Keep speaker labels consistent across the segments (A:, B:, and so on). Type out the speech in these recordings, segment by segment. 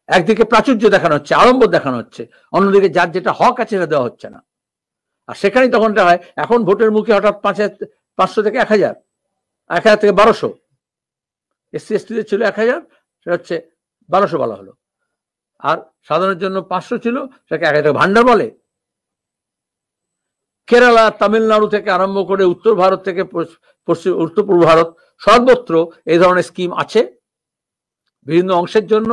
A: একদিকে প্রাচুর্য দেখানো হচ্ছে, আড়ম্বর দেখানো হচ্ছে, অন্যদিকে যার যেটা হক আছে সেটা দেওয়া হচ্ছে না। আর সেখানেই তখনটা হয়, এখন ভোটের মুখে হঠাৎ 500 থেকে 1000, 1000 থেকে 1200, এসসি এসটিদের ছিল 1000, সেটা হচ্ছে 1200 বলা হলো। আর সাধারণের জন্য 500 ছিল, সেটাকে 1000 ভান্ডার বলে। কেরালা, তামিলনাড়ু থেকে আরম্ভ করে উত্তর ভারত থেকে উত্তর পূর্ব ভারত সর্বত্র এই ধরনের স্কিম আছে বিভিন্ন অংশের জন্য,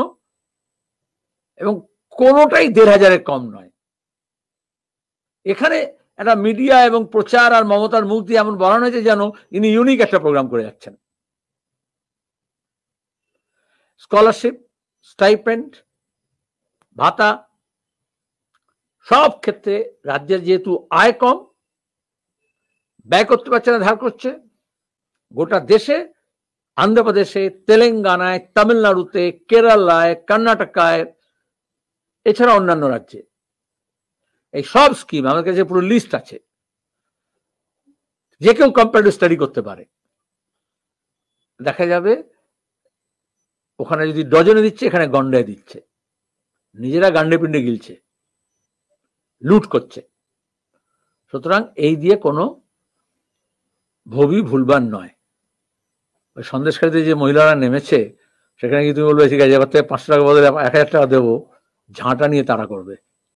A: এবং কোনোটাই 1500-এর কম নয়। এখানে একটা মিডিয়া এবং প্রচার আর মমতার মুখ দিয়ে এমন বলানো হয়েছে যেন ইনি ইউনিক একটা প্রোগ্রাম করে যাচ্ছেন। স্কলারশিপ, স্টাইপেন্ড, ভাতা, সব ক্ষেত্রে রাজ্যের যেহেতু আয় কম, ব্যয় করতে পারছে না, ধার করছে, গোটা দেশে আন্ধ্রপ্রদেশে, তেলেঙ্গানায়, তামিলনাড়ুতে, কেরালায়, কর্ণাটকায়, এছাড়া অন্যান্য রাজ্যে এই সব স্কিম আমার কাছে পুরো লিস্ট আছে, যে কেউ কম্পারেটিভ স্টাডি করতে পারে। দেখা যাবে ওখানে যদি ডজনে দিচ্ছে, এখানে গন্ডায় দিচ্ছে, নিজেরা গান্ডে পিণ্ডে গিলছে, লুট করছে। সুতরাং এই দিয়ে কোনো ভবি ভুলবার নয়। ওই সন্দেশকারীতে যে মহিলারা নেমেছে, সেখানে কি তুমি বলবে ঠিক আছে এবার থেকে 500 টাকা বদলে 1000 টাকা দেবো, ঝাঁটা নিয়ে তারা করবে।